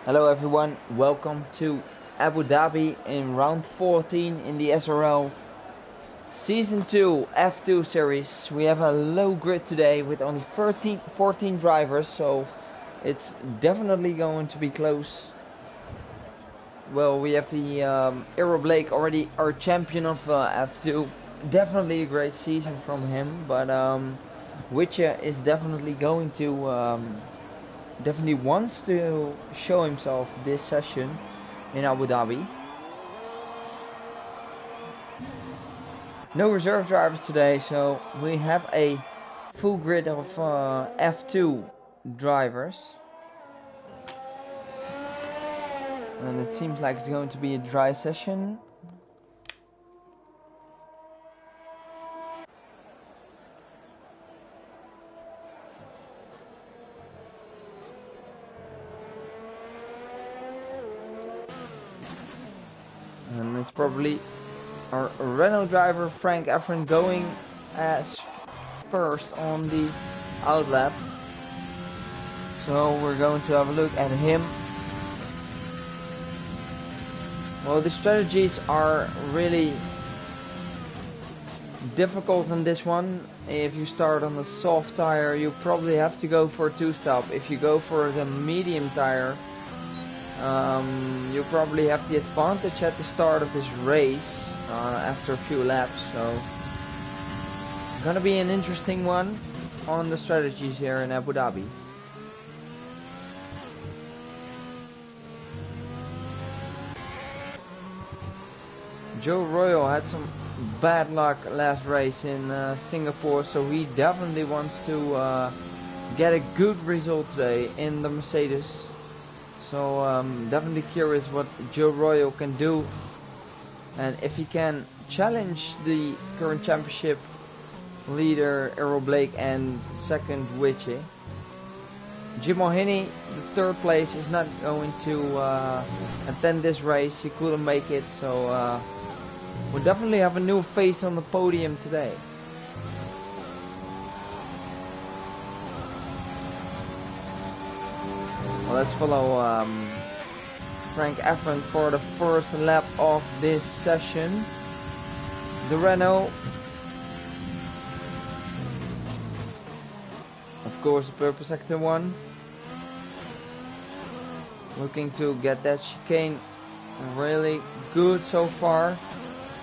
Hello everyone, welcome to Abu Dhabi in round 14 in the SRL Season 2 F2 series. We have a low grid today with only 14 drivers, so it's definitely going to be close. Well, we have the Aero Blake, already our champion of F2. Definitely a great season from him, but Witcher is definitely going to definitely wants to show himself this session in Abu Dhabi. No reserve drivers today, so we have a full grid of F2 drivers. And it seems like it's going to be a dry session. And it's probably our Renault driver Frank Efren going as first on the outlap. So we're going to have a look at him. Well, the strategies are really difficult in this one. If you start on the soft tire, you probably have to go for a two-stop. If you go for the medium tire, you probably have the advantage at the start of this race after a few laps. So gonna be an interesting one on the strategies here in Abu Dhabi. Joe Royal had some bad luck last race in Singapore, so he definitely wants to get a good result today in the Mercedes. So definitely curious what Joe Royal can do, and if he can challenge the current championship leader Aero Blake and second Witchy. Jim O'Hinney, the third place, is not going to attend this race. He couldn't make it, so we'll definitely have a new face on the podium today. Well, let's follow Frank Efren for the first lap of this session. The Renault, of course, the purple sector one, looking to get that chicane really good so far,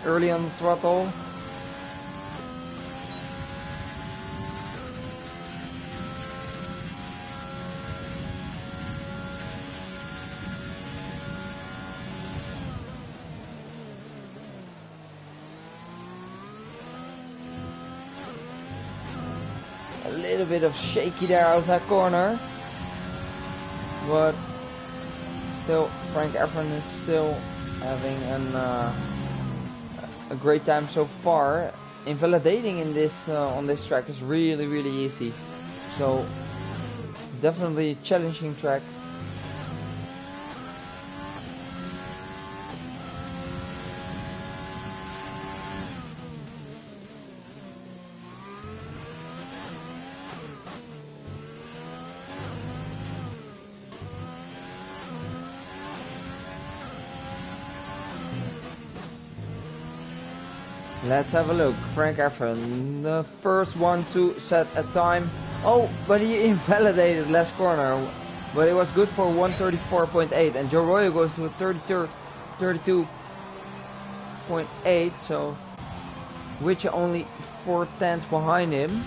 early on the throttle. A little bit of shaky there out of that corner, but still Frank Efren is still having a great time so far. Invalidating in this on this track is really easy, so definitely a challenging track. Let's have a look. Frank Efren, the first one to set a time. Oh, but he invalidated last corner. But it was good for 134.8. And Joe Royal goes to 32.8. So, which are only 4/10 behind him.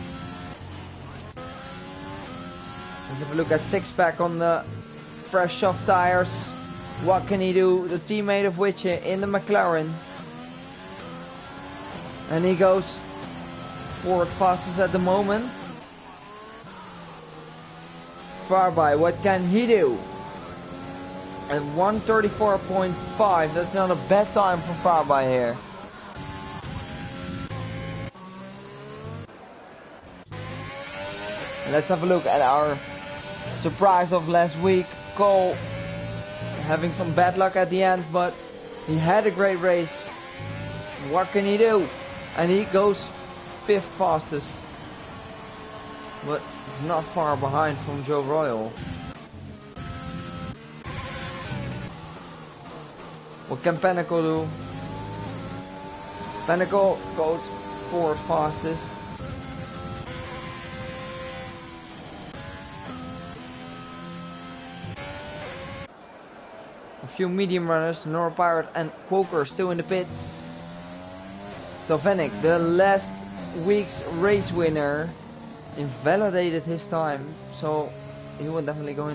Let's have a look at six-pack on the fresh soft tires. What can he do? The teammate of Witcher in the McLaren. And he goes fourth fastest at the moment. Farby, what can he do? At 134.5, that's not a bad time for Farby here. And let's have a look at our surprise of last week. Cole having some bad luck at the end, but he had a great race. What can he do? And he goes fifth fastest, but it's not far behind from Joe Royal. What can Pinnacle do? Pinnacle goes forward fastest. A few medium runners, Nora Pirate and Quoker still in the pits. Sylvanik, the last week's race winner, invalidated his time, so he will definitely go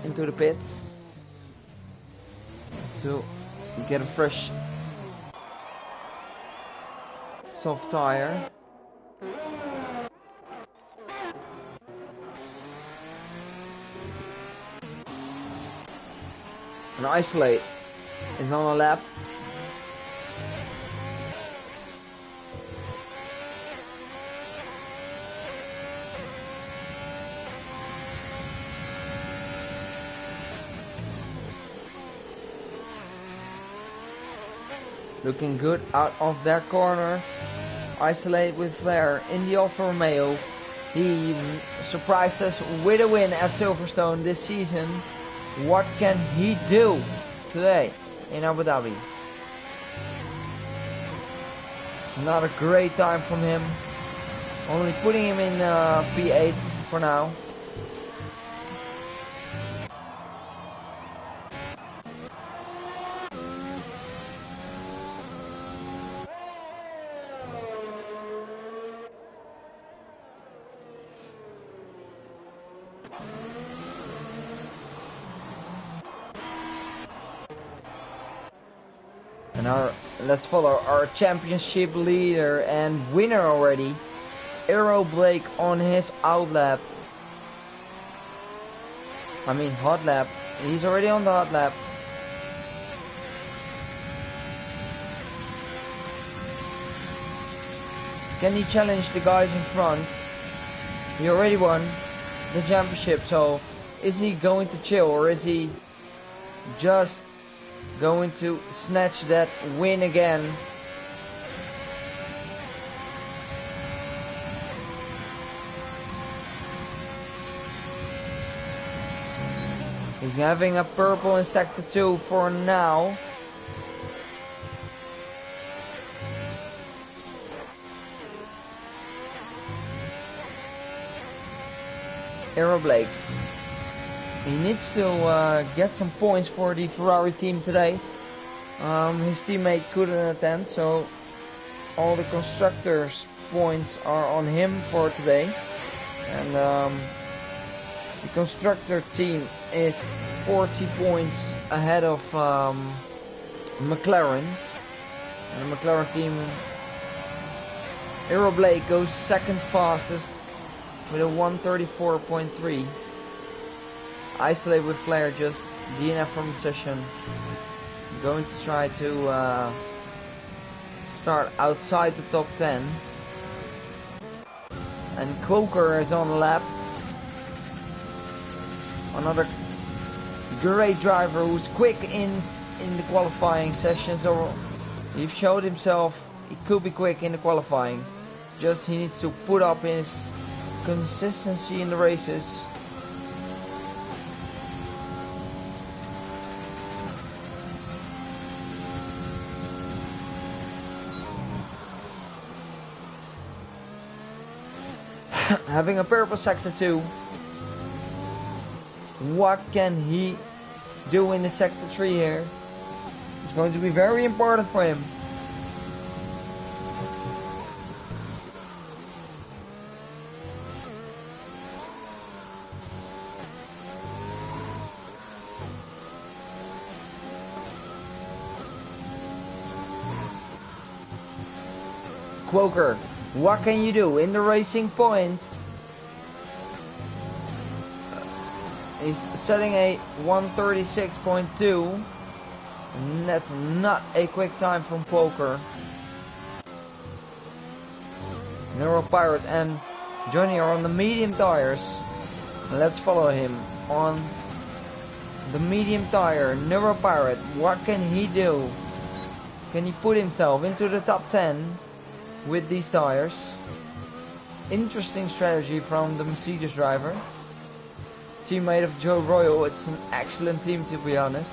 into the pits to get a fresh soft tire. And Isolate is on a lap. Looking good out of their corner. Isolate with Flair in the Alfa Romeo. He surprised us with a win at Silverstone this season. What can he do today in Abu Dhabi? Not a great time from him. Only putting him in P8 for now. And let's follow our championship leader and winner already, Aero Blake, on his out lap. I mean hot lap. He's already on the hot lap. Can he challenge the guys in front? He already won the championship, so is he going to chill, or is he just going to snatch that win again? He's having a purple in sector 2 for now. Aero Blake. He needs to get some points for the Ferrari team today. His teammate couldn't attend, so all the constructors' points are on him for today. And the constructor team is 40 points ahead of McLaren. And the McLaren team, Aero Blake goes second fastest with a 134.3. Isolate with Flair just DNF from the session. Going to try to start outside the top 10. And Quoker is on the lap. Another great driver who's quick in the qualifying session. So he showed himself he could be quick in the qualifying. Just he needs to put up his consistency in the races. Having a purple sector 2. What can he do in the sector 3 here? It's going to be very important for him. Quoker, what can you do in the racing point? He's setting a 136.2, and that's not a quick time from Quoker. Neuro Pirate and Johnny are on the medium tires. Let's follow him on the medium tire. Neuro Pirate, what can he do? Can he put himself into the top 10 with these tires? Interesting strategy from the Mercedes driver. Teammate of Joe Royal. It's an excellent team, to be honest.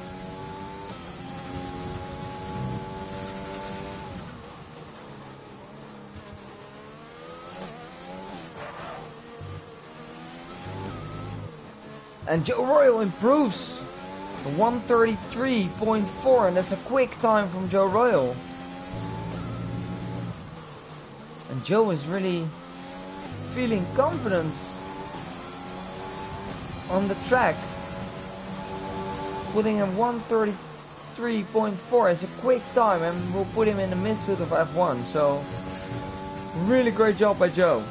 And Joe Royal improves 1:33.4, and that's a quick time from Joe Royal. And Joe is really feeling confidence on the track, putting in 1:33.4 as a quick time, and will put him in the midfield of F1. So really great job by Joe.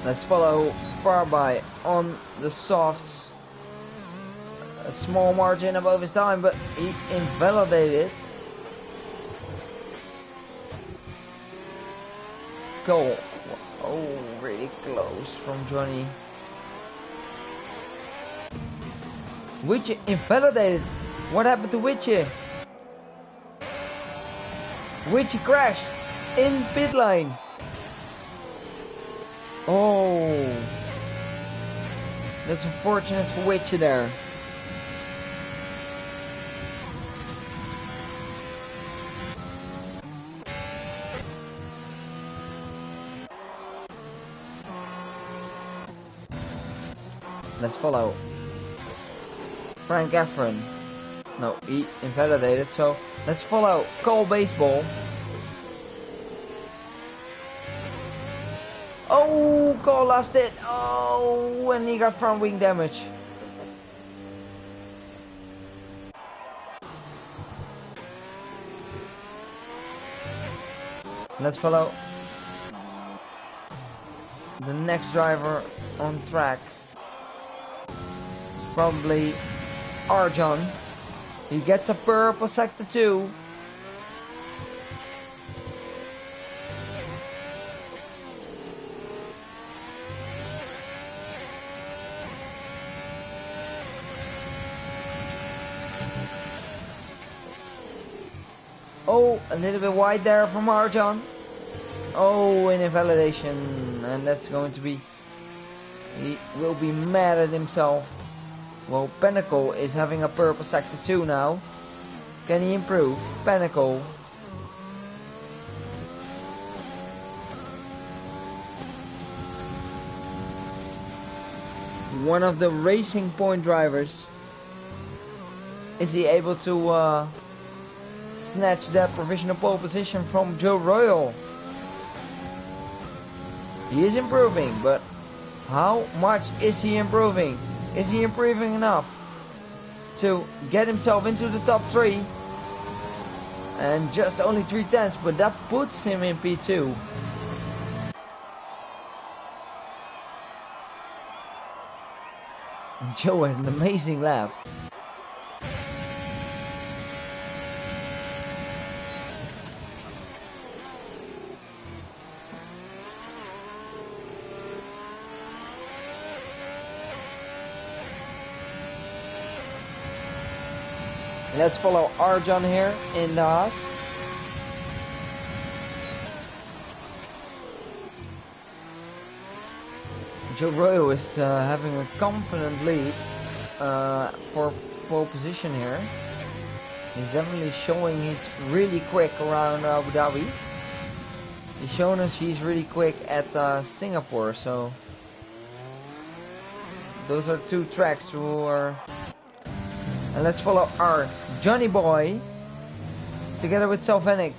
Let's follow Farby on the softs. A small margin above his time, but he invalidated. Goal. Oh, really close from Johnny. Witcher invalidated. What happened to Witcher? Witcher crashed in pit lane. Oh, that's unfortunate for Witcher there. Let's follow Frank Efron. No, he invalidated, so let's follow Cole Baseball. Oh, Cole lost it. Oh, and he got front wing damage. Let's follow the next driver on track. Probably Arjan. He gets a purple sector 2. Oh, a little bit wide there from Arjan. Oh, an invalidation, and that's going to be, he will be mad at himself. Well, Pinnacle is having a purple sector 2 now. Can he improve? Pinnacle. One of the Racing Point drivers. Is he able to snatch that provisional pole position from Joe Royal? He is improving, but how much is he improving? Is he improving enough to get himself into the top 3? And just only 3/10, but that puts him in P2. And Joe had an amazing lap. Let's follow Arjan here in the Haas. Joe Royal is having a confident lead for pole position here. He's definitely showing he's really quick around Abu Dhabi. He's shown us he's really quick at Singapore, so those are two tracks who are. And let's follow our Johnny Boy together with Selvenic.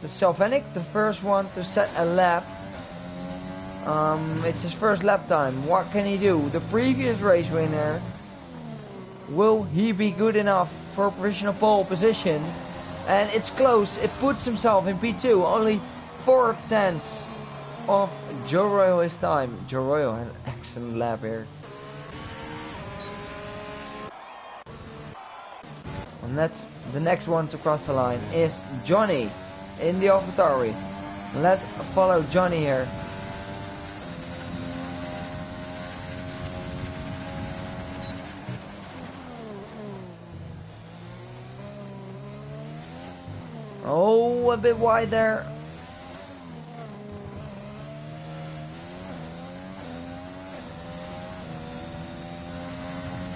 The first one to set a lap. It's his first lap time. What can he do? The previous race winner. Will he be good enough for a provisional pole position? And it's close. It puts himself in P2. Only 4/10 of Joe Royal's time. Joe Royal had an excellent lap here. And that's the next one to cross the line is Johnny in the AlphaTauri. Let's follow Johnny here. Oh, a bit wide there.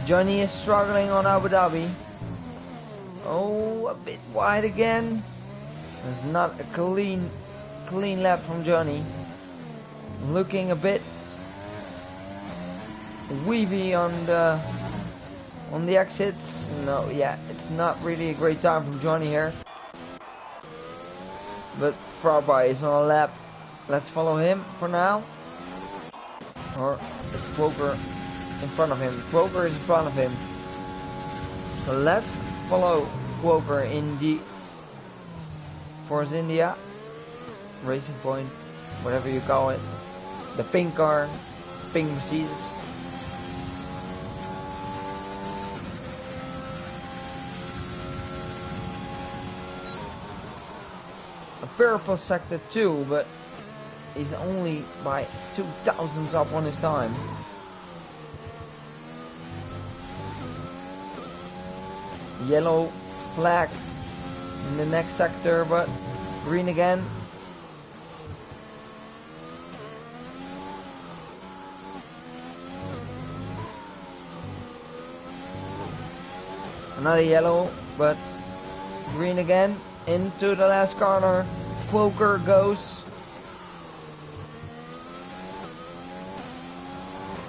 Johnny is struggling on Abu Dhabi. Oh, a bit wide again. It's not a clean lap from Johnny. Looking a bit weavy on the exits. No, yeah, it's not really a great time from Johnny here. But Farby is on a lap. Let's follow him for now. Or it's Quoker in front of him. Quoker is in front of him. So let's follow Quoker in the Force India Racing Point, whatever you call it. The pink car, pink Mercedes. A purple sector too, but he's only by 2,000s up on his time. Yellow flag in the next sector, but green again. Another yellow, but green again. Into the last corner. Quoker goes.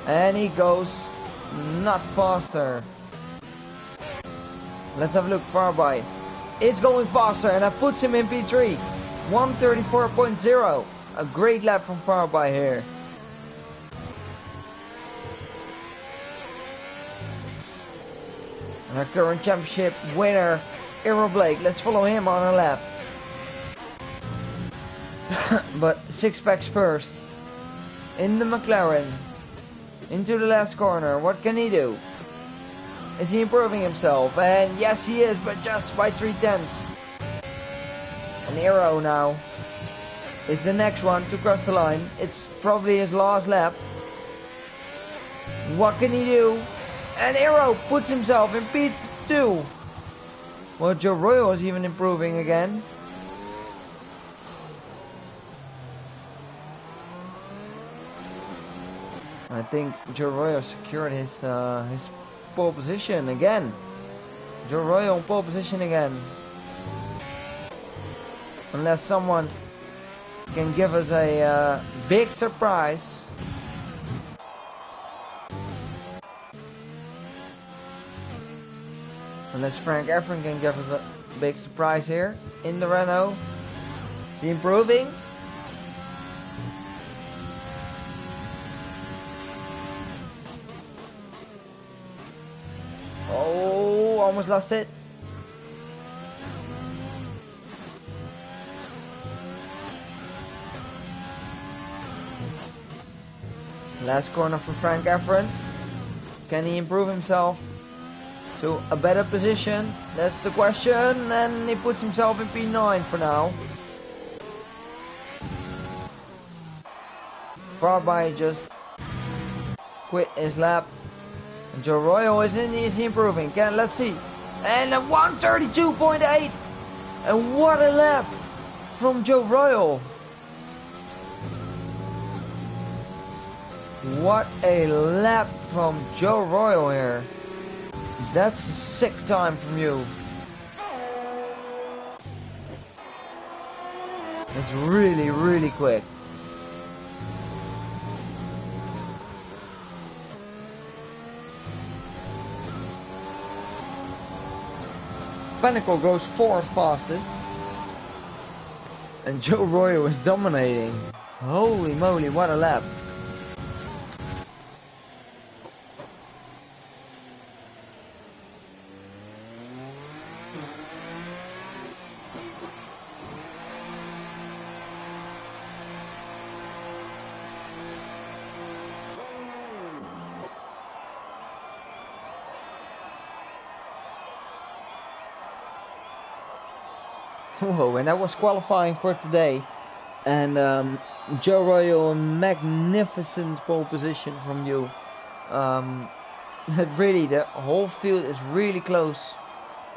And he goes not faster. Let's have a look. Farby is going faster, and that puts him in P3. 134.0. A great lap from Farby here. And our current championship winner, Errol Blake. Let's follow him on a lap. But six packs first. In the McLaren. Into the last corner. What can he do? Is he improving himself? And yes, he is, but just by 3/10. An Arrow now is the next one to cross the line. It's probably his last lap. What can he do? And Arrow puts himself in P2. Well, Joe Royal is even improving again. I think Joe Royal secured his pole position again. Joe Royal on pole position again. Unless someone can give us a big surprise. Unless Frank Efren can give us a big surprise here in the Renault. Is he improving? Oh, almost lost it. Last corner for Frank Efren. Can he improve himself to a better position? That's the question. And he puts himself in P9 for now. Farby just quit his lap. And Joe Royal is he improving? Let's see. And a 132.8. And what a lap from Joe Royal. What a lap from Joe Royal here. That's a sick time from you. It's really, really quick. Pinnacle goes fourth fastest. And Joe Royal is dominating. Holy moly, what a lap. Whoa, and that was qualifying for today. And Joe Royal, magnificent pole position from you. Really, the whole field is really close.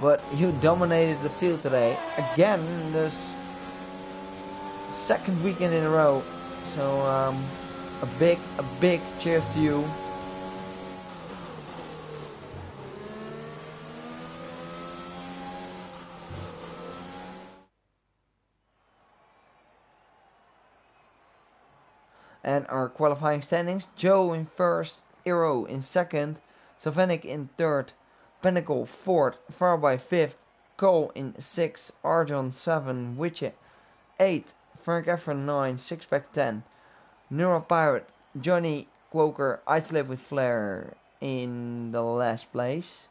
But you dominated the field today. Again, this second weekend in a row. So a big cheers to you. And our qualifying standings: Joe in first, Aero in second, Salvanic in third, Pinnacle fourth, Farby fifth, Cole in sixth, Arjon 7, Witcher 8, Frank Efron 9, Sixpack 10, Neural Pirate, Johnny Quoker, Isolate with Flair in the last place.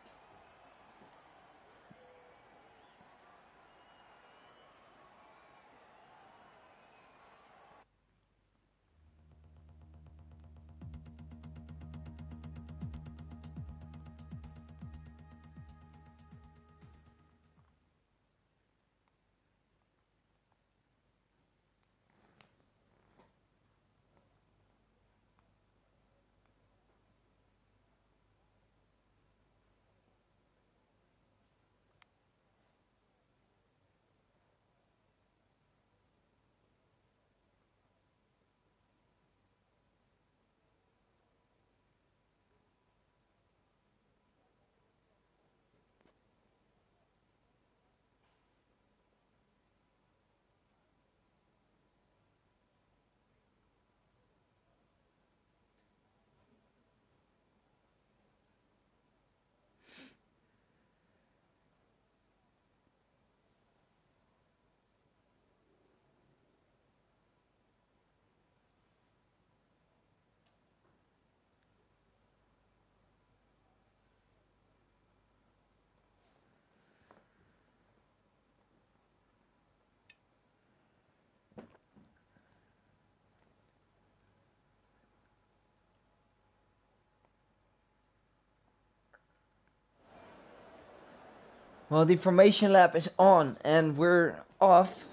Well, the formation lap is on and we're off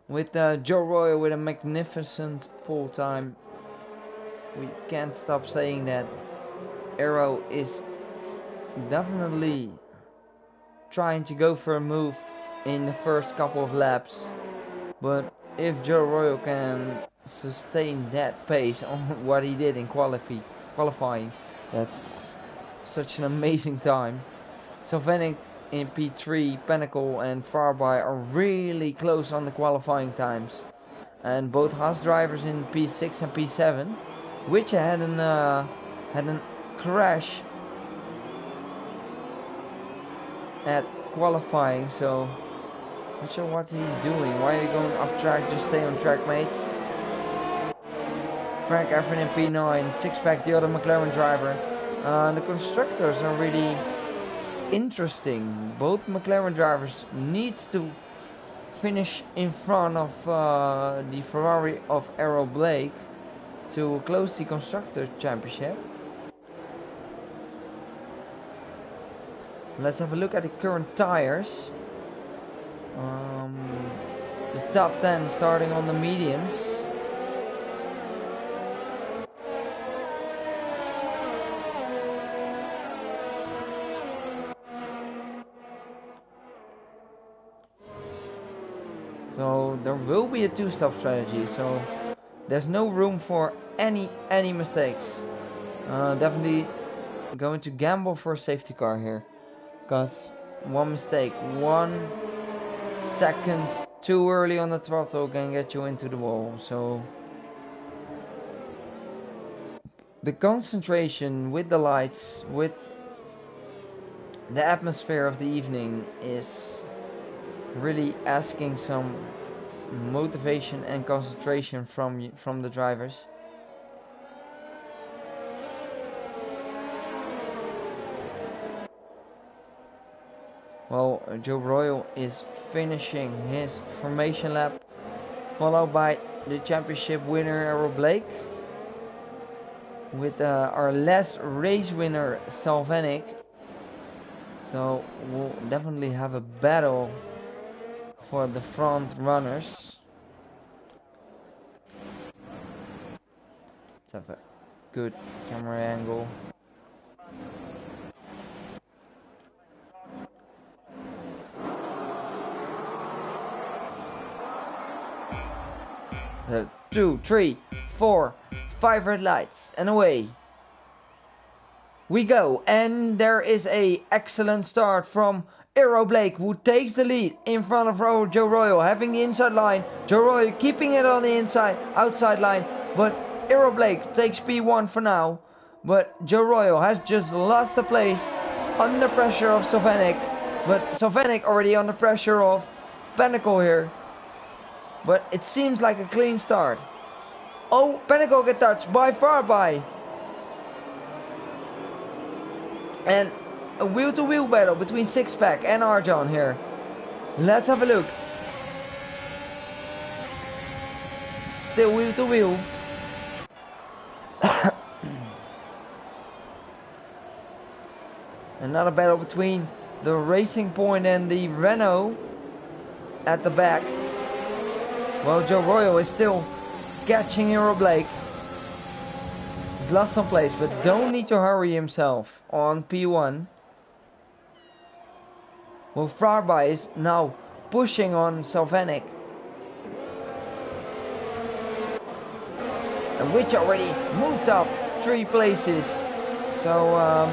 with Joe Royal with a magnificent pole time. We can't stop saying that Aero is definitely trying to go for a move in the first couple of laps, but if Joe Royal can sustain that pace on what he did in qualifying, that's such an amazing time. Salvanic in P3, Pinnacle and Farby are really close on the qualifying times, and both Haas drivers in P6 and P7, which had an crash at qualifying, so not sure what he's doing. Why are you going off track? Just stay on track, mate. Frank Efron in P9, Sixpack, the other McLaren driver. The constructors are really interesting. Both McLaren drivers needs to finish in front of the Ferrari of Errol Blake to close the constructor championship. Let's have a look at the current tires. The top 10 starting on the mediums. So there will be a two-stop strategy, so there's no room for any mistakes. Definitely going to gamble for a safety car here, because one mistake, 1 second too early on the throttle can get you into the wall. So the concentration with the lights, with the atmosphere of the evening is really asking some motivation and concentration from the drivers. Well, Joe Royal is finishing his formation lap, followed by the championship winner Errol Blake, with our last race winner Salvanic. So we'll definitely have a battle for the front runners. Let's have a good camera angle. So 2, 3, 4, 5 red lights and away. we go. And there is a excellent start from Aero Blake, who takes the lead in front of Joe Royal, having the inside line. Joe Royal keeping it on the outside line, but Aero Blake takes P1 for now. But Joe Royal has just lost the place under pressure of Sylvanek. But Sylvanek already under pressure of Pinnacle here. But it seems like a clean start. Oh, Pinnacle get touched by Farby. And a wheel-to-wheel battle between Sixpack and Arjan here. Let's have a look. Still wheel-to-wheel. Another battle between the Racing Point and the Renault at the back. Well, Joe Royal is still catching Aero Blake. He's lost some place, but don't need to hurry himself on P1. Well, Farby is now pushing on Sylvanek. And Witch already moved up 3 places. So,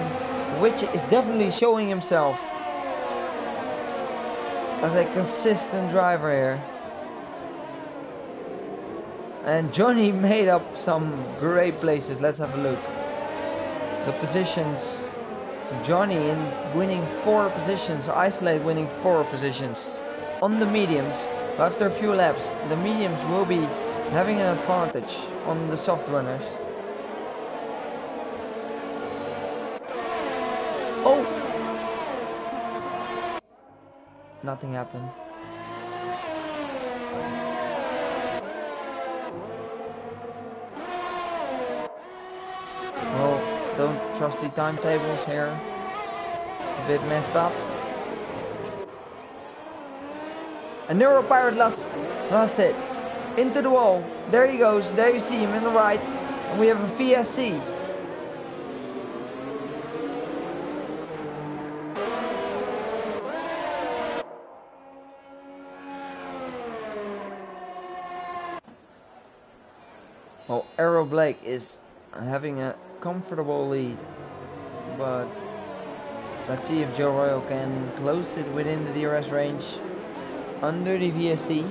Witch is definitely showing himself as a consistent driver here. And Johnny made up some great places. Let's have a look. The positions. Johnny in winning 4 positions. Isolate winning 4 positions. On the mediums, after a few laps, the mediums will be having an advantage on the soft runners. Oh! Nothing happened. Well, don't trust the timetables here. It's a bit messed up. A Neuro Pirate lost it. Into the wall. There he goes. There you see him in the right. And we have a VSC. Well, Aero Blake is having a comfortable lead, but let's see if Joe Royal can close it within the DRS range under the VSC.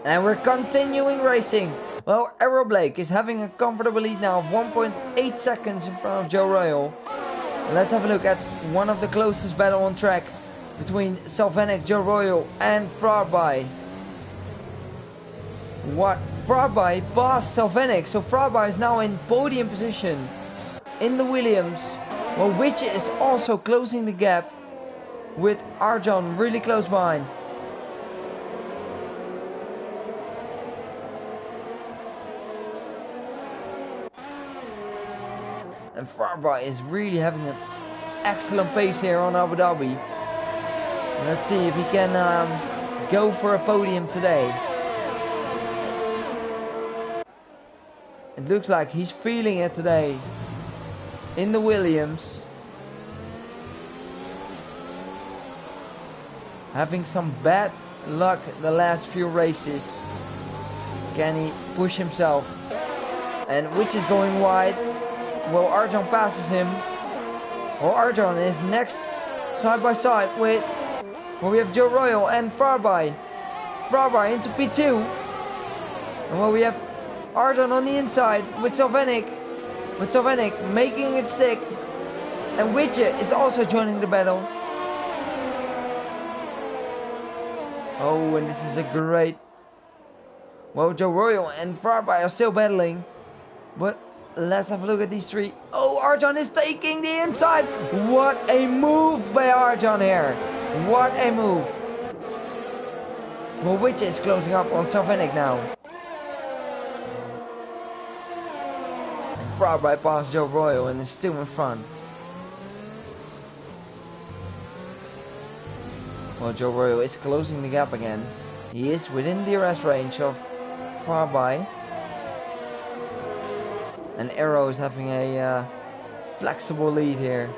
And we're continuing racing. Well, Aero Blake is having a comfortable lead now of 1.8 seconds in front of Joe Royal. Let's have a look at one of the closest battle on track between Sylvanek, Joe Royal and Farby. What? Farby passed Sylvanek, so Farby is now in podium position in the Williams. Well, which is also closing the gap with Arjan really close behind. And Farby is really having an excellent pace here on Abu Dhabi. Let's see if he can go for a podium today. It looks like he's feeling it today in the Williams. Having some bad luck the last few races. Can he push himself? And which is going wide. Well, Arjan passes him. Well, Arjan is next side by side with... Well, we have Joe Royal and Farby. Farby into P2. And well, we have Arjan on the inside with Sylvanek. With Sylvanek making it stick. And Widget is also joining the battle. Oh, and this is a great... Well, Joe Royal and Farby are still battling. But... let's have a look at these 3. Oh, Arjan is taking the inside. What a move by Arjan here. What a move. Well, which is closing up on Sylvanek now. Farby past Joe Royal and is still in front. Well, Joe Royal is closing the gap again. He is within the DRS range of Farby. And Arrow is having a flexible lead here.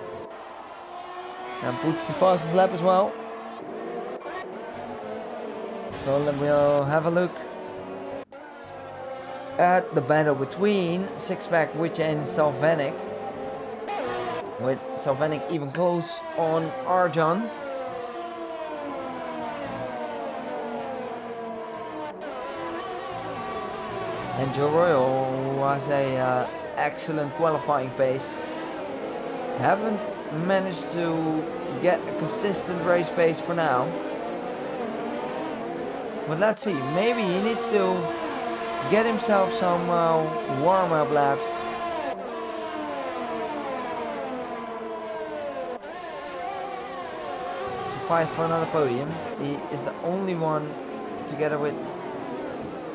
And puts the fastest lap as well. So we'll have a look at the battle between Sixpack, Witcher and Salvanic. With Salvanic even close on Arjan. And Joe Royal was a excellent qualifying pace. Haven't managed to get a consistent race pace for now. But let's see, maybe he needs to get himself some warm-up laps. So fight for another podium. He is the only one, together with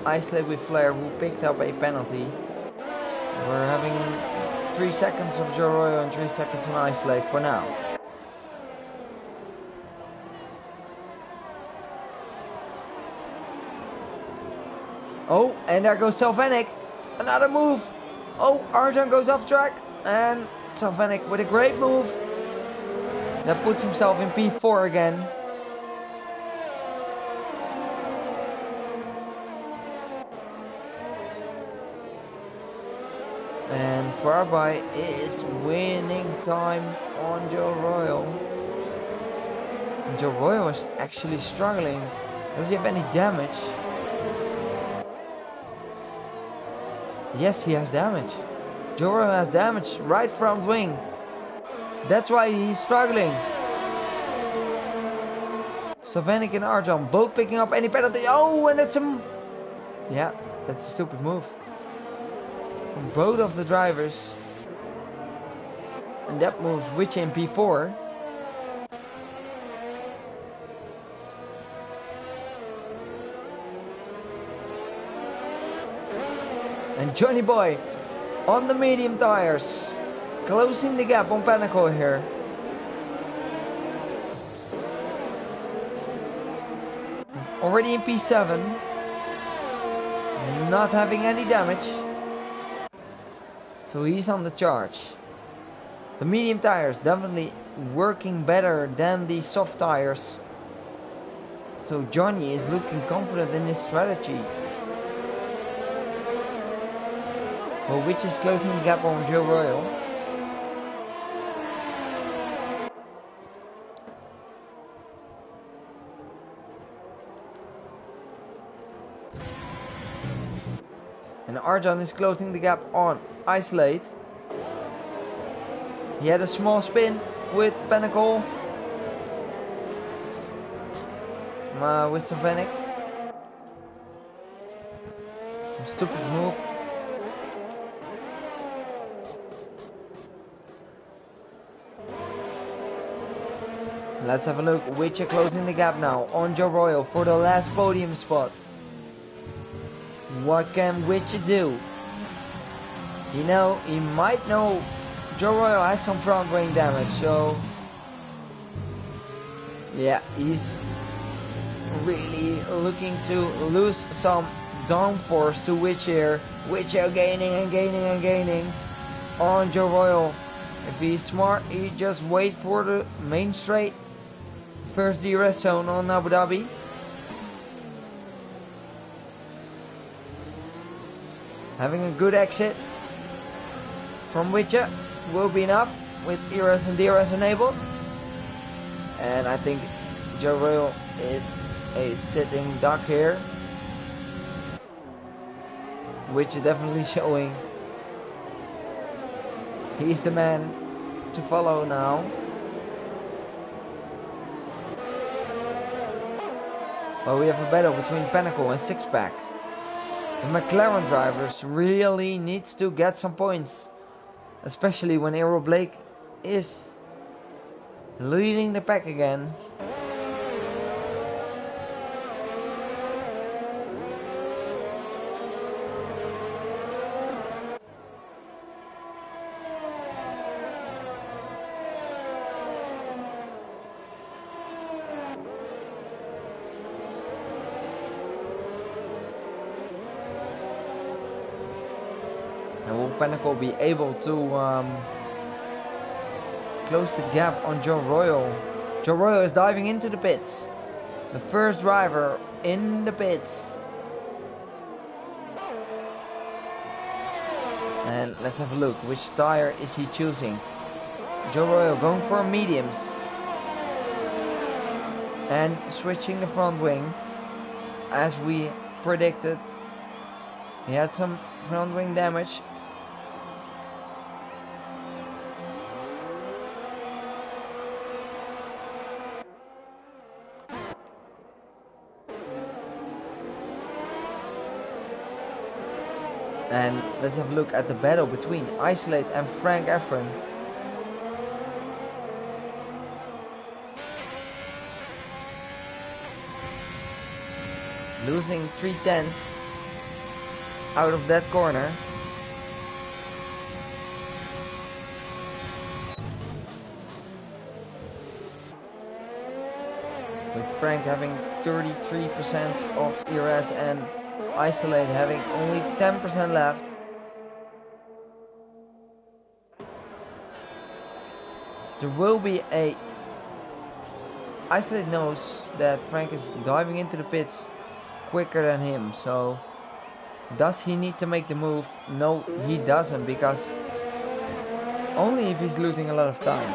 Isolate with Flair, who picked up a penalty. We're having 3 seconds of Joe Royal and 3 seconds on Isolate for now. Oh, and there goes Salvanic. Another move. Oh, Arjan goes off track. And Salvanic with a great move. That puts himself in P4 again. And Farby is winning time on Joe Royal. And Joe Royal is actually struggling. Does he have any damage? Yes, he has damage. Joe Royal has damage, right front wing. That's why he's struggling. Salvanic and Arjan both picking up any penalty. Oh, and it's a... Yeah, that's a stupid move from both of the drivers. And that moves Witcher in P4. And Johnny Boy on the medium tires, closing the gap on Pinnacle here. Already in P7, not having any damage. So he's on the charge. The medium tires definitely working better than the soft tires. So Johnny is looking confident in his strategy. Well, which is closing the gap on Joe Royal. And Arjan is closing the gap on Isolate. He had a small spin with Pinnacle. With Salvanic. Stupid move. Let's have a look. Witcher closing the gap now on Joe Royal for the last podium spot. What can Witcher do? You know, he might know Joe Royal has some front wing damage, so yeah, he's really looking to lose some downforce to Witcher. Witcher gaining and gaining and gaining on Joe Royal. If he's smart, he just wait for the main straight. First DRS zone on Abu Dhabi. Having a good exit from Witcher will be enough with ERS and DRS enabled. And I think Joe Royal is a sitting duck here. Witcher definitely showing he's the man to follow now. Well, we have a battle between Pinnacle and Sixpack. The McLaren drivers really needs to get some points, especially when Aero Blake is leading the pack again. Pinnacle be able to close the gap on Joe Royal. Joe Royal is diving into the pits. The first driver in the pits. And let's have a look. Which tire is he choosing? Joe Royal going for mediums. And switching the front wing. As we predicted. He had some front wing damage. And let's have a look at the battle between Isolate and Frank Efron. Losing 3/10 out of that corner. With Frank having 33% of ERS and Isolate having only 10% left. There will be a... Isolate knows that Frank is diving into the pits quicker than him, so does he need to make the move? No, he doesn't, because only if he's losing a lot of time.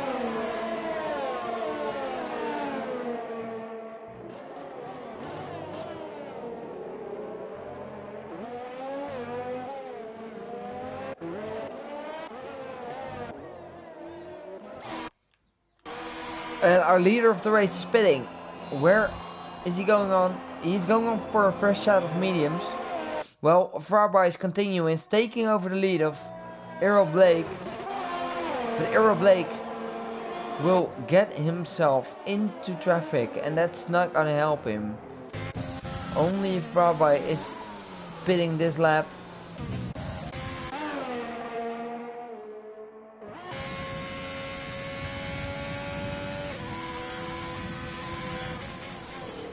And our leader of the race is pitting. Where is he going on? He's going on for a fresh shot of mediums. Well, Farby is continuing, taking over the lead of Errol Blake. But Errol Blake will get himself into traffic, and that's not gonna help him. Only if Farby is pitting this lap.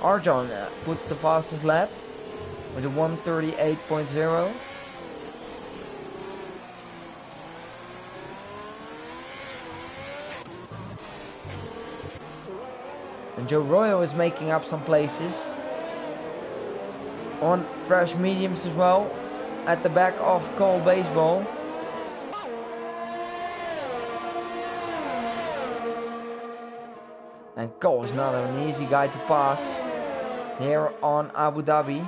Arjan puts the fastest lap with a 1:38.0. And Joe Royal is making up some places on fresh mediums as well, at the back of Cole Baseball. And Cole is not an easy guy to pass here on Abu Dhabi.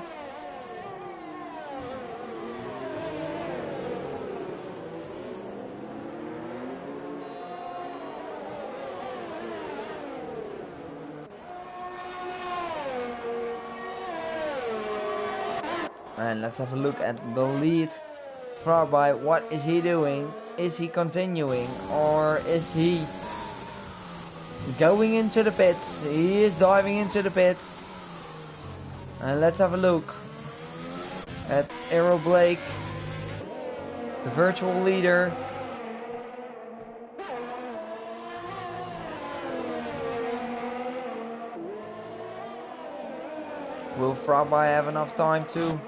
And let's have a look at the lead. Farby, what is he doing? Is he continuing, or is he going into the pits? He is diving into the pits. And let's have a look at Errol Blake, the virtual leader. Will Farby have enough time to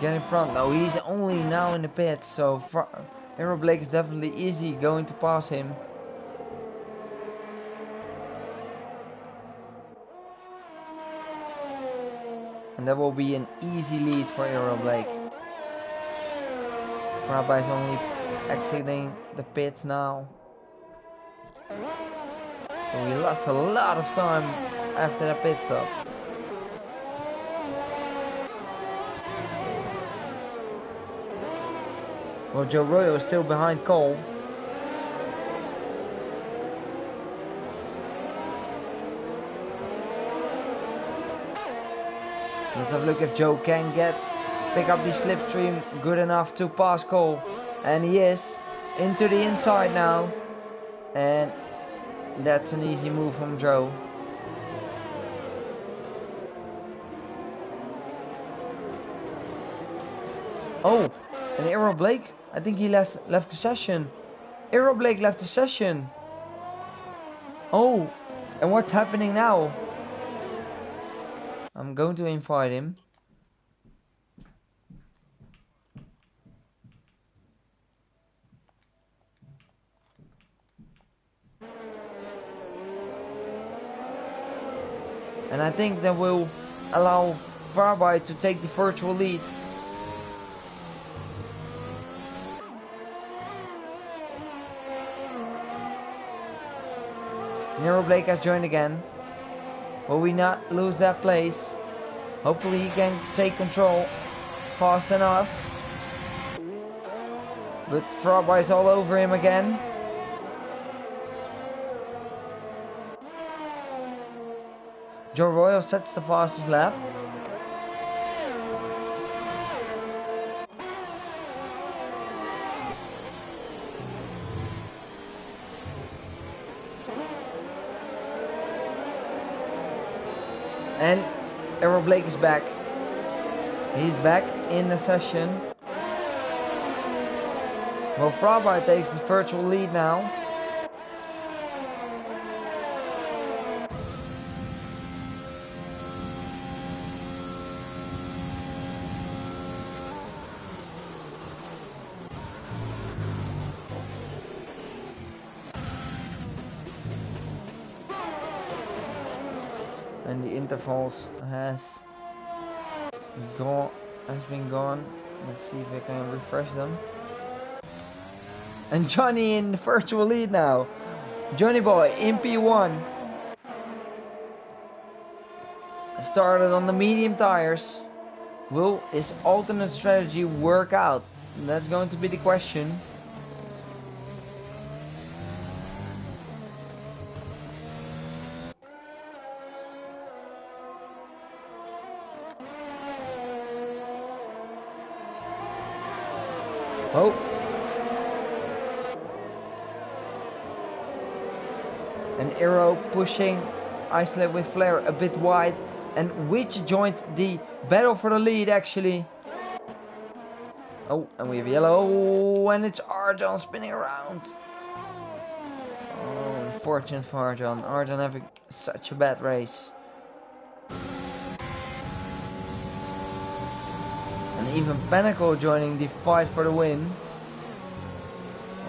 get in front? No, he's only now in the pits, so Errol Blake is definitely easy going to pass him. And that will be an easy lead for Errol Blake. Farby is only exiting the pits now. So we lost a lot of time after that pit stop. Well, Joe Royal is still behind Cole. Let's have a look if Joe can pick up the slipstream good enough to pass Cole. And he is into the inside now. And that's an easy move from Joe. Oh, and Errol Blake? I think he left the session. Errol Blake left the session. Oh, and what's happening now? I'm going to invite him. And I think that will allow Farby to take the virtual lead. Nero Blake has joined again. Will we not lose that place? Hopefully he can take control fast enough. But Farby is all over him again. Joe Royal sets the fastest lap. And Errol Blake is back. He's back in the session. Well, Farby takes the virtual lead now. And the intervals has been gone. Let's see if I can refresh them. And Johnny in the virtual lead now. Johnny Boy in P1. Started on the medium tires. Will his alternate strategy work out? That's going to be the question. Oh. And Arrow pushing Isolate with Flare a bit wide. And Witch joined the battle for the lead actually. Oh, and we have yellow. And it's Arjan spinning around. Oh, unfortunate for Arjan. Arjan having such a bad race. And even Pinnacle joining the fight for the win.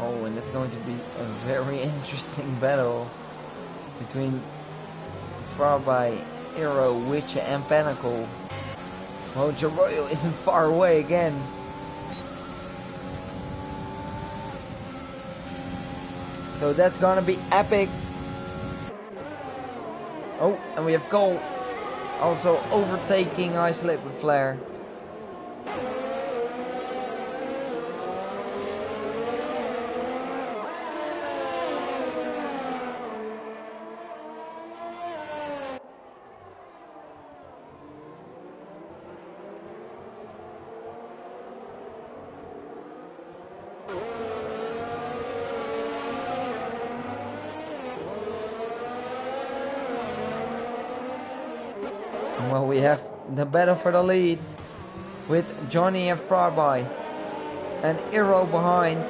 Oh, and that's going to be a very interesting battle between Farby, Arrow, Witcher and Pinnacle. Well, Jaroyo isn't far away again. So that's gonna be epic. Oh, and we have Cole also overtaking Isolate with Flare. Well, we have the battle for the lead with Johnny and Farby and Arrow behind.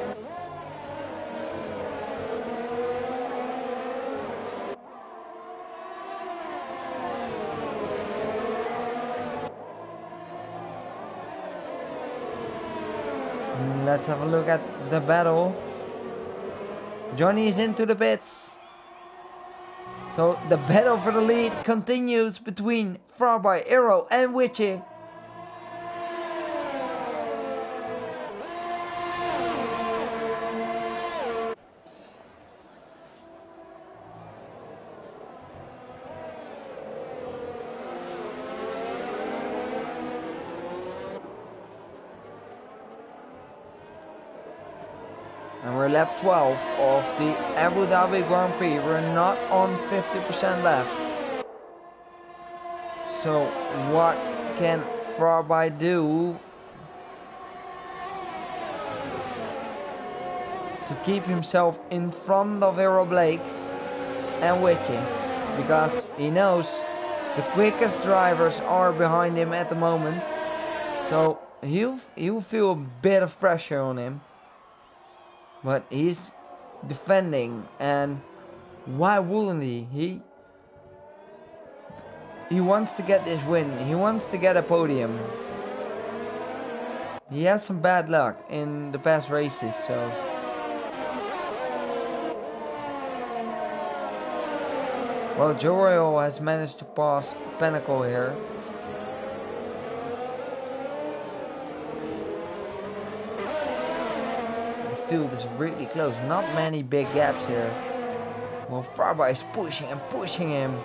Let's have a look at the battle. Johnny is into the pits. So the battle for the lead continues between Farby, Arrow and Witchy. And we're lap 12 of the Abu Dhabi Grand Prix. We're not on 50% left. So what can Farby do to keep himself in front of Arrow Blake and Witchy? Because he knows the quickest drivers are behind him at the moment. So he'll feel a bit of pressure on him. But he's defending, and why wouldn't he? He wants to get this win. He wants to get a podium. He has some bad luck in the past races, so Well, Joe Royal has managed to pass Pinnacle here. The field is really close, not many big gaps here. Well, Farba is pushing and pushing him.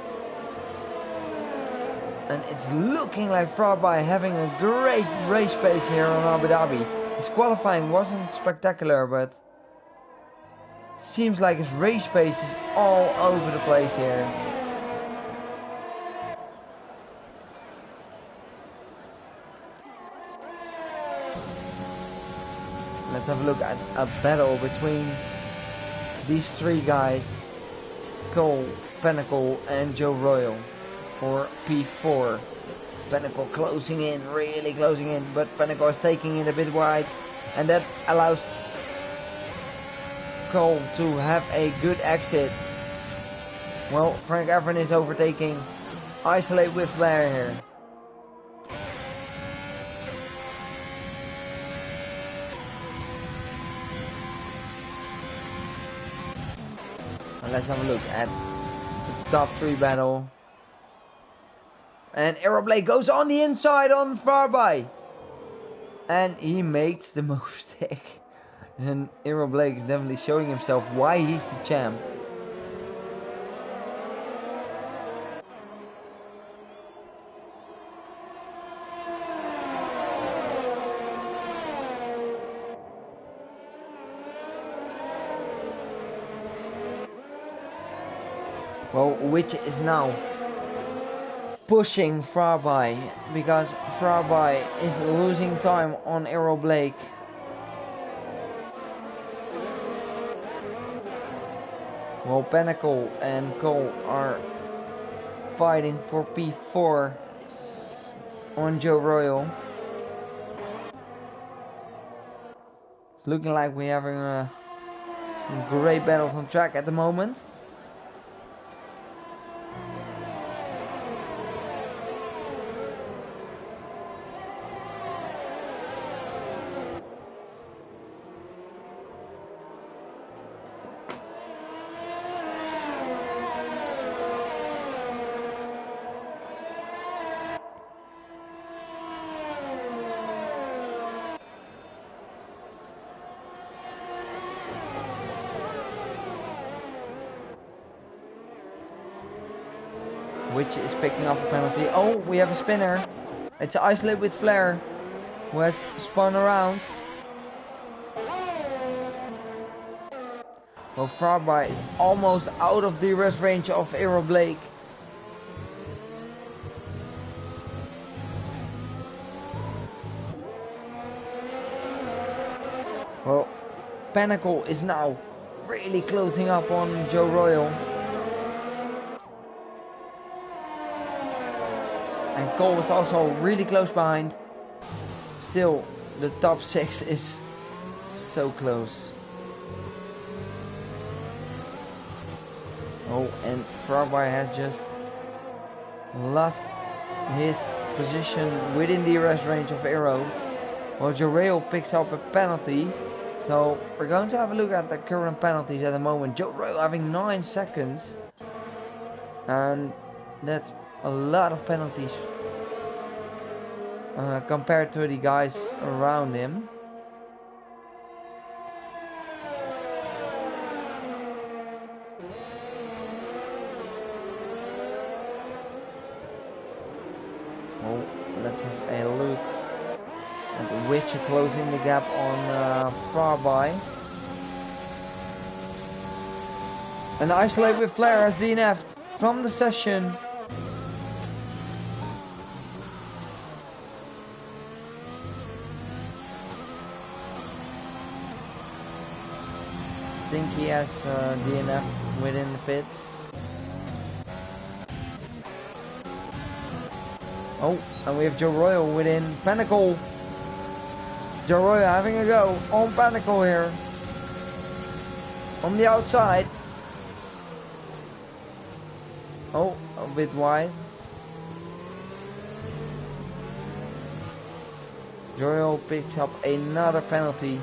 And it's looking like Farba having a great race pace here on Abu Dhabi. His qualifying wasn't spectacular, but it seems like his race pace is all over the place here. Let's have a look at a battle between these three guys, Cole, Pinnacle and Joe Royal for P4. Pinnacle closing in, really closing in, but Pinnacle is taking it a bit wide, and that allows Cole to have a good exit. Well, Frank Evern is overtaking. Isolate with Flair here. And let's have a look at the top 3 battle. And Aeroblade goes on the inside on Farby. And he makes the mistake. And Aeroblade is definitely showing himself why he's the champ. Well, which is now pushing Farby because Farby is losing time on Aero Blake. Well, Pinnacle and Cole are fighting for P4 on Joe Royal. It's looking like we're having some great battles on track at the moment. Which is picking up a penalty. Oh, we have a spinner. It's Isolate with Flair, who has spun around. Well, Farby is almost out of the rest range of Aero Blake. Well, Pinnacle is now really closing up on Joe Royal. And Cole was also really close behind. Still, the top 6 is so close. Oh, and Farby has just lost his position within the arrest range of Aero. Well, Joe Royal picks up a penalty. So, we're going to have a look at the current penalties at the moment. Joe Royal having 9 seconds. And that's a lot of penalties compared to the guys around him. Oh, let's have a look at which are closing the gap on Farby. And Isolate with Flair has DNF'd from the session. I think he has DNF within the pits. Oh, and we have Joe Royal within Pinnacle. Joe Royal having a go on Pinnacle here. On the outside. Oh, a bit wide. Joe Royal picks up another penalty.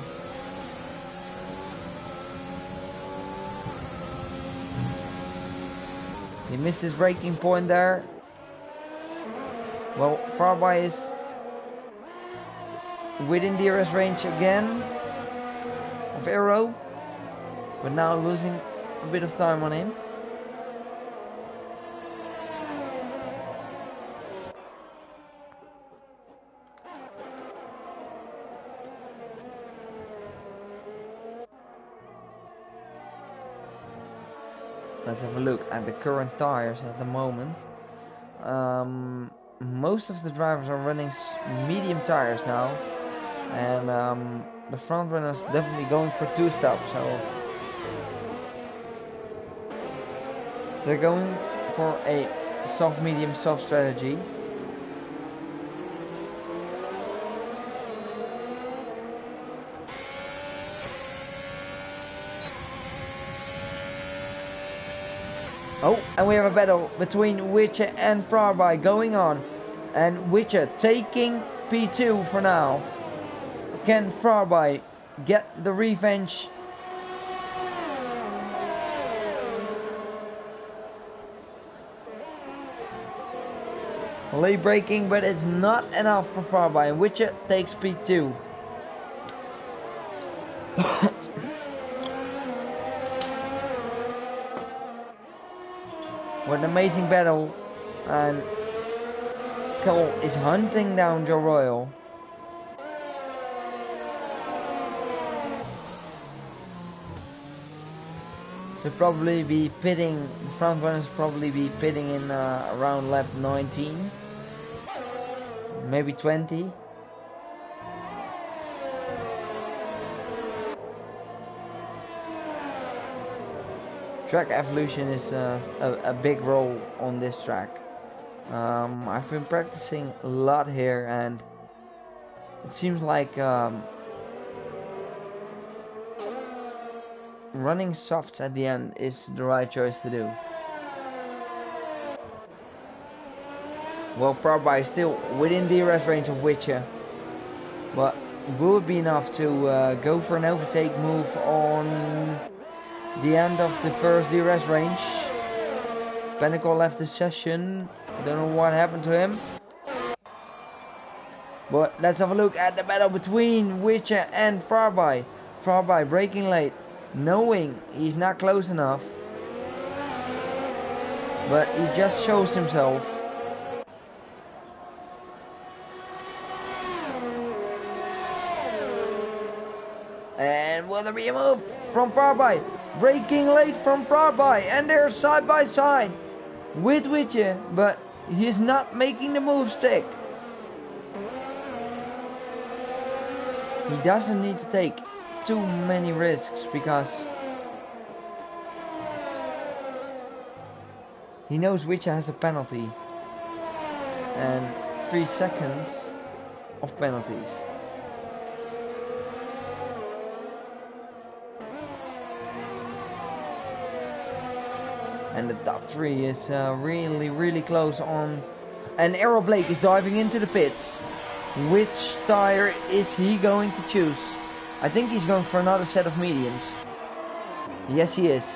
He missed his braking point there. Well, Farby is within DRS range again of Aero, but now losing a bit of time on him. Let's have a look at the current tires at the moment. Most of the drivers are running medium tires now, and the front runners definitely going for 2-stop, so they're going for a soft medium soft strategy. Oh, and we have a battle between Witcher and Farby going on. And Witcher taking P2 for now. Can Farby get the revenge? Late braking, but it's not enough for Farby. And Witcher takes P2. What an amazing battle, and Cole is hunting down Joe Royal. They'll probably be pitting, the front runners probably be pitting in around lap 19, maybe 20. Track evolution is a big role on this track. I've been practicing a lot here, and it seems like running softs at the end is the right choice to do. Well, Farby is still within the DRS range of Witcher, but will it be enough to go for an overtake move on the end of the first DRS range? Pinnacle left the session. Don't know what happened to him. But let's have a look at the battle between Witcher and Farby. Farby braking late, knowing he's not close enough. But he just shows himself. And will there be a move from Farby? Braking late from Farby, and they're side by side with Witcher, but he's not making the move stick. He doesn't need to take too many risks because he knows Witcher has a penalty and 3 seconds of penalties. And the top 3 is really close on. And Errol Blake is diving into the pits. Which tire is he going to choose? I think he's going for another set of mediums. Yes, he is.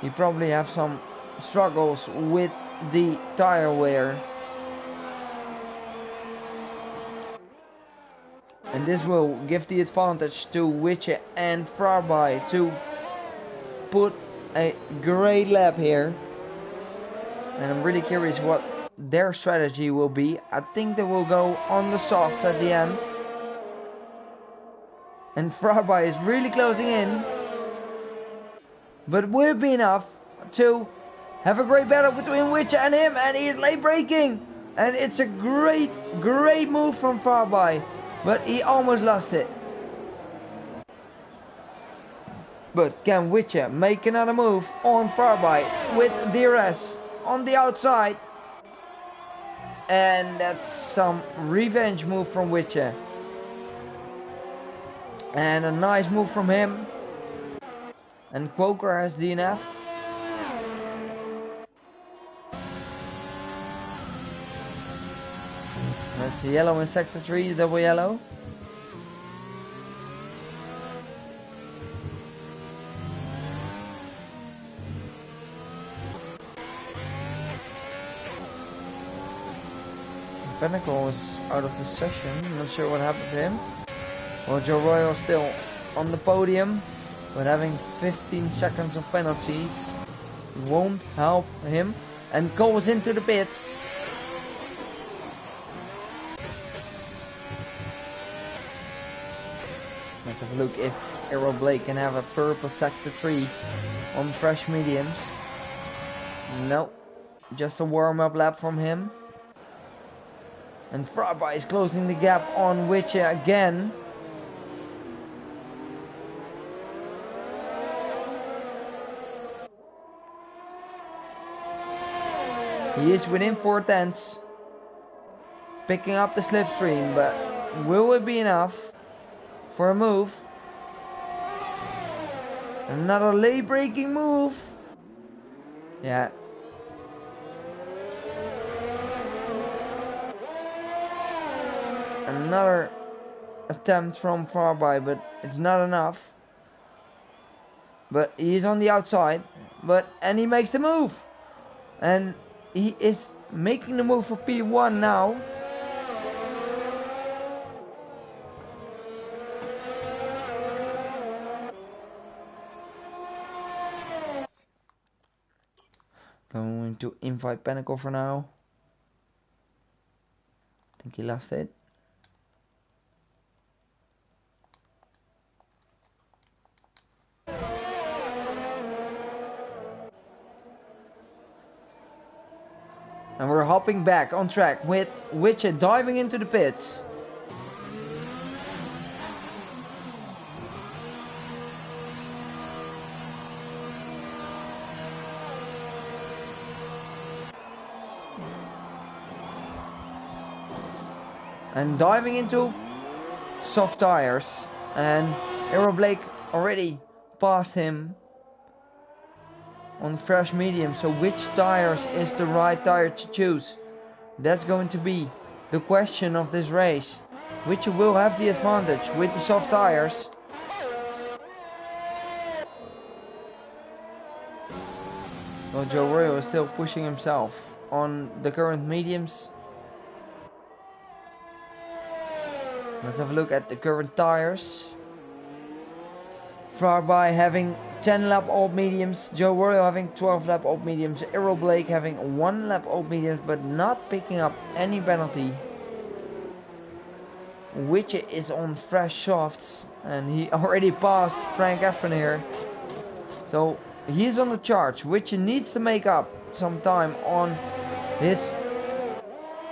He probably have some struggles with the tire wear. And this will give the advantage to Witcher and Farby to put a great lap here. And I'm really curious what their strategy will be. I think they will go on the softs at the end. And Farby is really closing in. But will it be enough to have a great battle between Witcher and him? And he is late braking. And it's a great move from Farby. But he almost lost it. But can Witcher make another move on Farby with DRS on the outside? And that's some revenge move from Witcher. And a nice move from him. And Quoker has DNF'd. That's yellow in sector 3, double yellow. Pinnacle is out of the session. Not sure what happened to him. Well, Joe Royal still on the podium, but having 15 seconds of penalties won't help him. And goes into the pits. Let's have a look if Errol Blake can have a purple sector 3 on fresh mediums. No, just a warm-up lap from him. And Fraba is closing the gap on Witcher again. He is within 4 tenths. Picking up the slipstream, but will it be enough for a move? Another late braking move. Yeah. Another attempt from Farby, but it's not enough. But he's on the outside. And he makes the move. And he is making the move for P1 now. Going to invite Pinnacle for now. I think he lost it. And we're hopping back on track with Witcher diving into the pits. And diving into soft tires. And Errol Blake already passed him on fresh medium. So which tires is the right tire to choose? That's going to be the question of this race. Which will have the advantage with the soft tires? Well, Joe Royal is still pushing himself on the current mediums. Let's have a look at the current tires. Farby having 10 lap old mediums, Joe Royal having 12 lap old mediums, Errol Blake having 1 lap old mediums but not picking up any penalty. Witcher is on fresh softs and he already passed Frank Efron here. So he's on the charge. Witcher needs to make up some time on his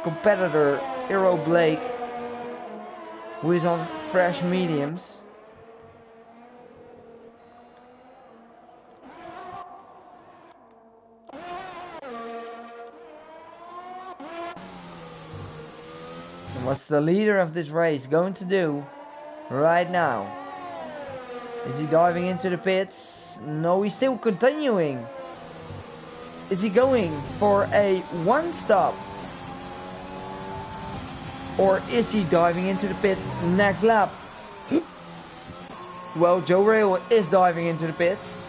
competitor Errol Blake, who is on fresh mediums. And what's the leader of this race going to do right now? Is he diving into the pits? No, he's still continuing. Is he going for a one stop? Or is he diving into the pits next lap? Well, Joe Royal is diving into the pits.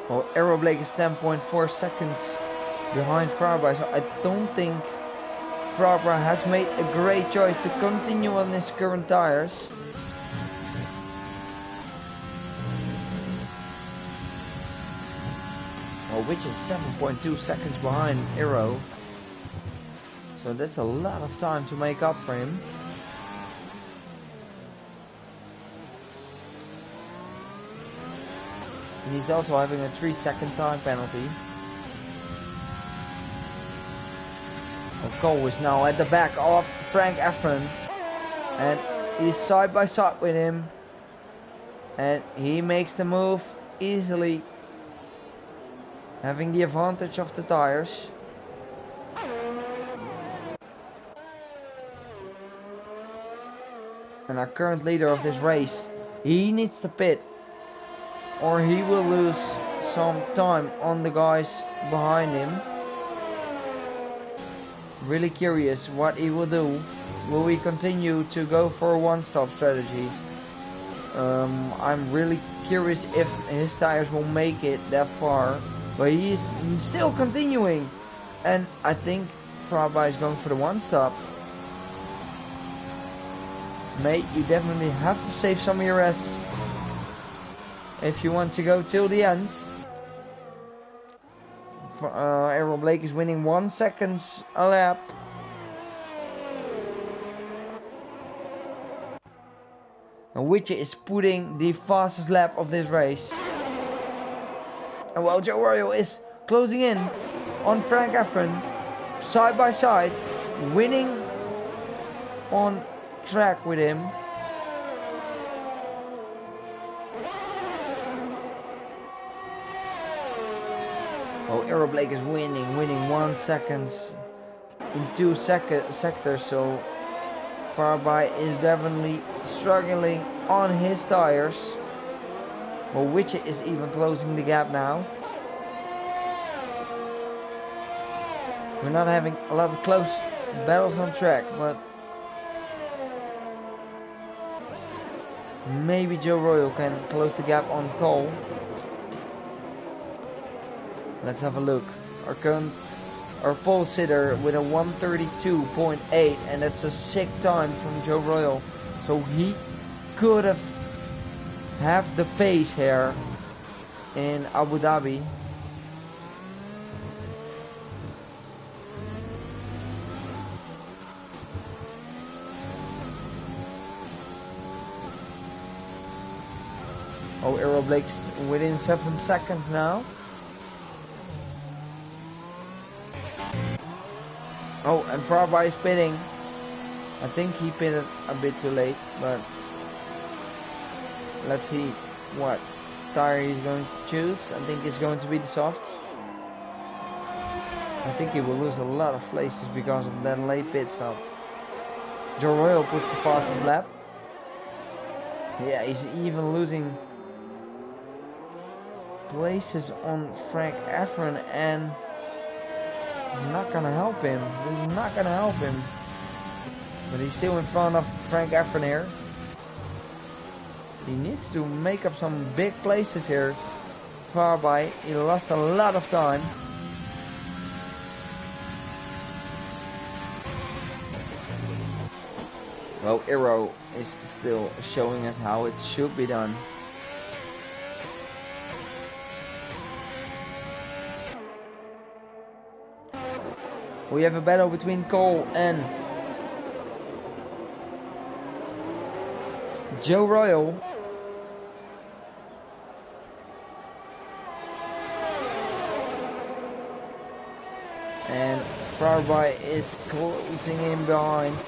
Well, Errol Blake is 10.4 seconds behind Farber, so I don't think Farber has made a great choice to continue on his current tires. Which is 7.2 seconds behind Arrow. So that's a lot of time to make up for him. And he's also having a 3-second time penalty. Cole is now at the back of Frank Efron. And he's side by side with him. And he makes the move easily, having the advantage of the tires. And our current leader of this race, he needs to pit, or he will lose some time on the guys behind him. Really curious what he will do. Will we continue to go for a one-stop strategy? I'm really curious if his tires will make it that far, but he's still continuing, and I think Fraba is going for the one stop. Mate, you definitely have to save some of your S if you want to go till the end. Errol Blake is winning 1 second a lap. And Witcher is putting the fastest lap of this race. And while Joe Royal is closing in on Frank Efren, side by side, winning on track with him. Oh, Errol Blake is winning 1 second in 2 sectors, so Farby is definitely struggling on his tires. Well, Witcher is even closing the gap now. We're not having a lot of close battles on track, but maybe Joe Royal can close the gap on Cole. Let's have a look. Our pole sitter with a 132.8, and that's a sick time from Joe Royal. So he could have the pace here in Abu Dhabi. Oh, Errol Blake's within 7 seconds now. Oh, and Farby is pitting. I think he pitted a bit too late, but let's see what tire he's going to choose. I think it's going to be the softs. I think he will lose a lot of places because of that late pit stop. Joe Royal puts the fastest lap. Yeah, he's even losing places on Frank Efren, and not gonna help him. This is not gonna help him. But he's still in front of Frank Efren here. He needs to make up some big places here. Farby, he lost a lot of time. Well, Aero is still showing us how it should be done. We have a battle between Cole and Joe Royal. And Farby is closing in behind.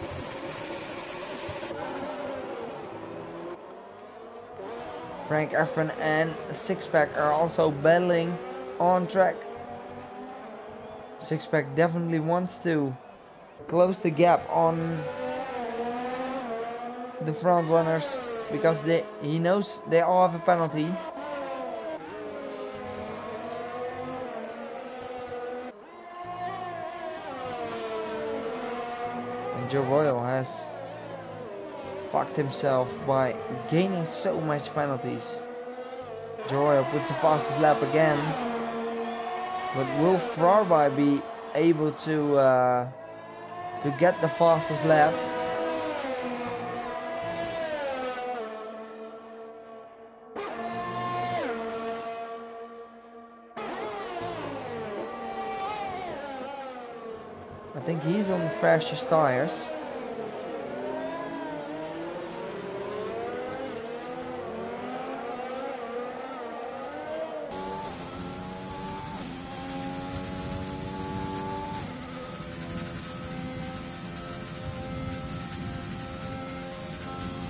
Frank Efren and Sixpack are also battling on track. Sixpack definitely wants to close the gap on the front runners because he knows they all have a penalty. And Joe Royal has fucked himself by gaining so much penalties. Joe Royal puts the fastest lap again. But will Farby be able to get the fastest lap? I think he's on the fastest tires.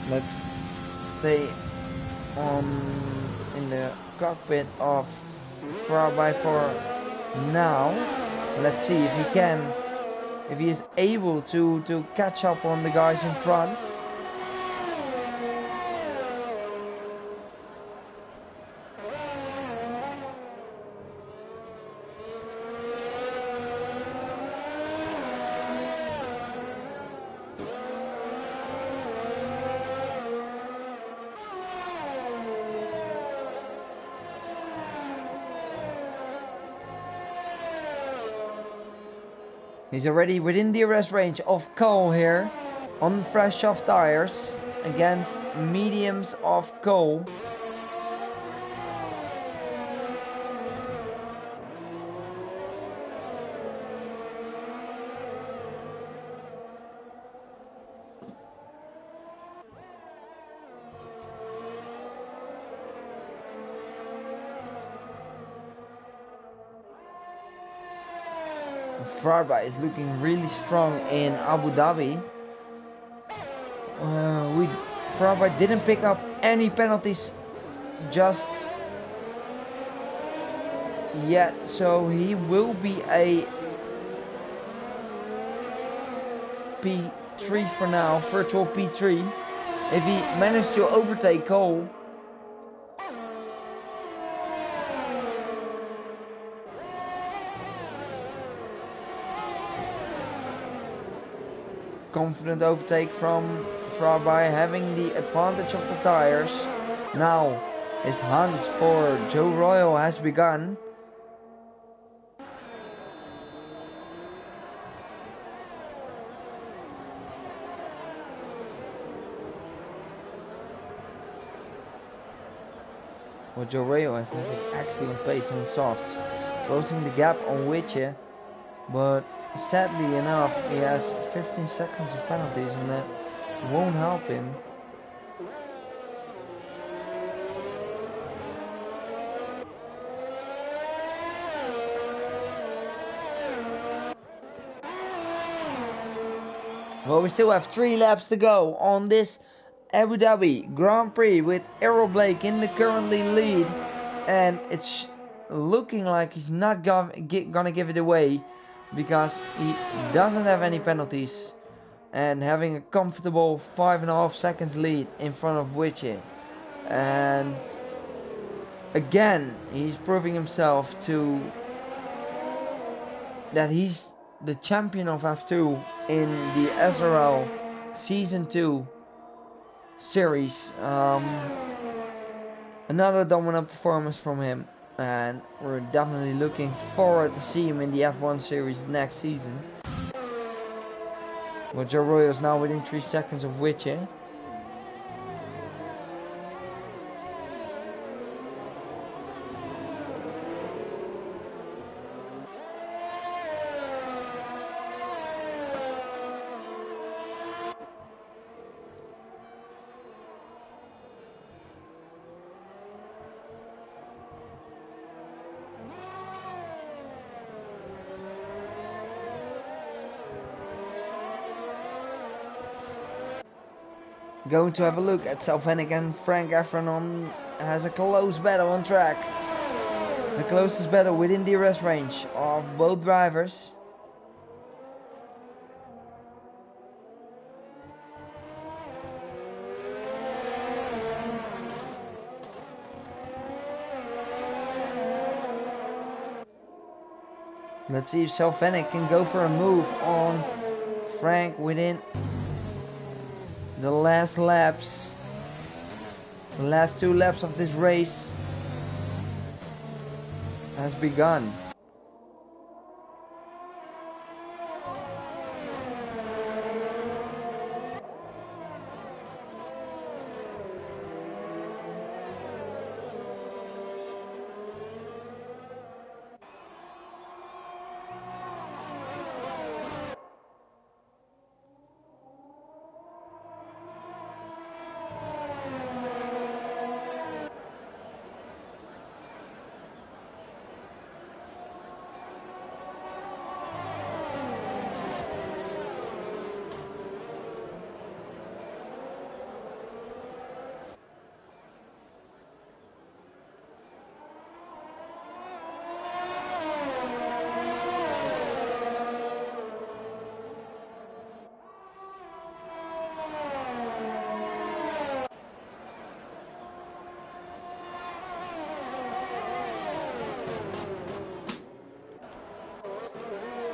Let's stay in the cockpit of Farby for now. Let's see if he is able to catch up on the guys in front. He's already within the arrest range of Cole here on fresh soft tires against mediums of Cole. Farba is looking really strong in Abu Dhabi. Farba didn't pick up any penalties just yet, so he will be a P3 for now, virtual P3. If he managed to overtake Cole. Confident overtake from Farba, having the advantage of the tires. Now his hunt for Joe Royal has begun. Well, Joe Royal has having excellent pace on the softs, closing the gap on Witcher, but sadly enough, he has 15 seconds of penalties and that won't help him. Well, we still have 3 laps to go on this Abu Dhabi Grand Prix with Errol Blake in the currently lead, and it's looking like he's not gonna give it away, because he doesn't have any penalties and having a comfortable 5.5 seconds lead in front of Witcher. And again, he's proving himself that he's the champion of F2 in the SRL Season 2 series. Another dominant performance from him, and we're definitely looking forward to see him in the F1 series next season. Well, Joe Royal is now within 3 seconds of Witcher. Going to have a look at Salvenic and Frank Efron has a close battle on track. The closest battle within the arrest range of both drivers. Let's see if Salvenic can go for a move on Frank within the last laps, the last 2 laps of this race has begun.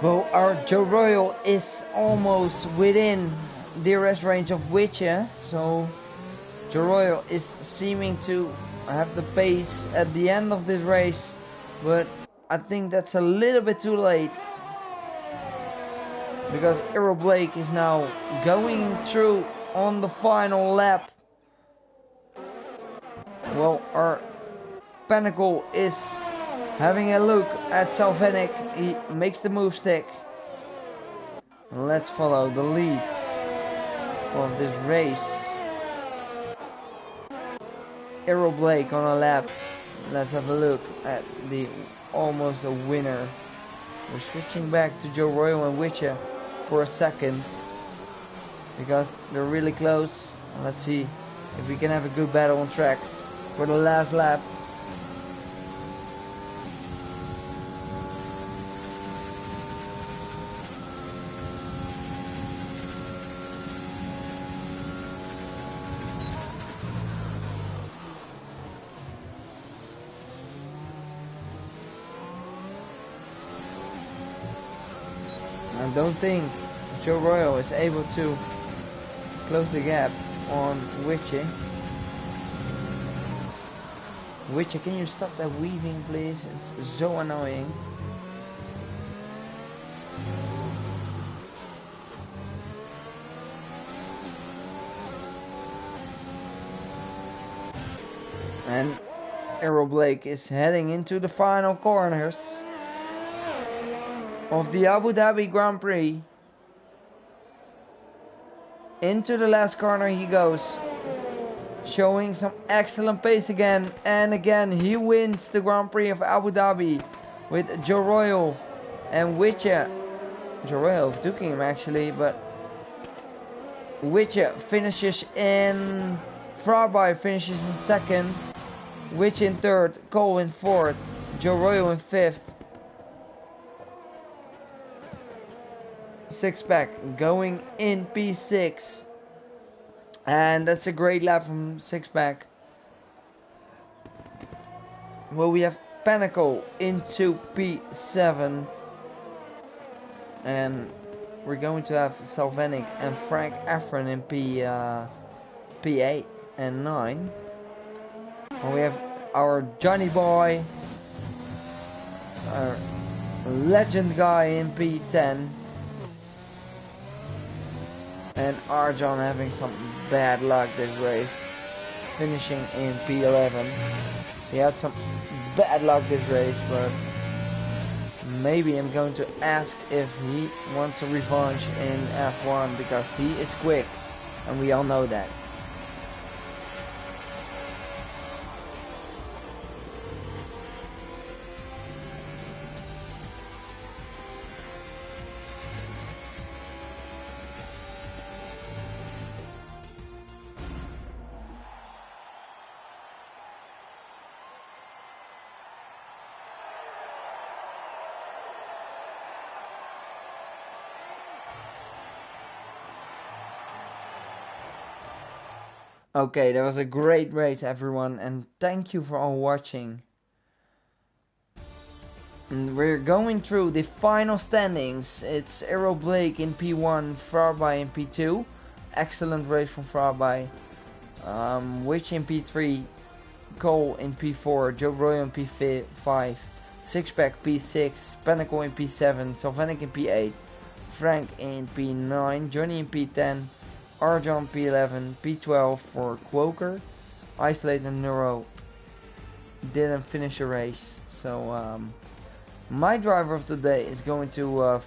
Well, our Joe Royal is almost within the arrest range of Witcher, so Joe Royal is seeming to have the pace at the end of this race, but I think that's a little bit too late. because Errol Blake is now going through on the final lap. Well, our Pinnacle is having a look at Salvenik. He makes the move stick. Let's follow the lead of this race. Errol Blake on a lap. Let's have a look at the almost a winner. We're switching back to Joe Royal and Witcher for a second because they're really close. Let's see if we can have a good battle on track for the last lap. I don't think Joe Royal is able to close the gap on Witcher. Witcher, can you stop that weaving, please? It's so annoying. And Errol Blake is heading into the final corners of the Abu Dhabi Grand Prix. Into the last corner he goes, showing some excellent pace again, and again he wins the Grand Prix of Abu Dhabi with Joe Royal and Witcher. Joe Royal overtaking him actually, but Witcher finishes in, Frabai finishes in second, Witcher in third, Cole in fourth, Joe Royal in fifth. Six pack going in P6, and that's a great lap from six pack. Well, we have Pinnacle into P7, and we're going to have Salvenik and Frank Efron in P8 and 9. And we have our Johnny Boy, our legend guy in P10. And Arjan having some bad luck this race, finishing in P11. He had some bad luck this race, but maybe I'm going to ask if he wants a revanche in F1 because he is quick, and we all know that. Okay, that was a great race everyone, and thank you for all watching. And we're going through the final standings. It's Errol Blake in P1, Frabai in P2. Excellent race from Frabai. Witch in P3, Cole in P4, Joe Royal in P5, Sixpack P6, Pinnacle in P7, Salvenik in P8, Frank in P9, Johnny in P10, Arjan P11, P12 for Quoker. Isolate and Neuro didn't finish a race. So my driver of the day is going to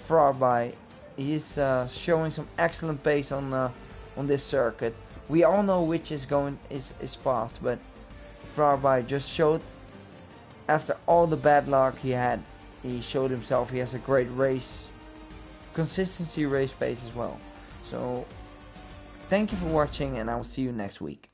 Frabai. He's showing some excellent pace on this circuit. We all know which is fast, but Frabai just showed, after all the bad luck he had, he showed himself he has a great race consistency, race pace as well. So thank you for watching, and I will see you next week.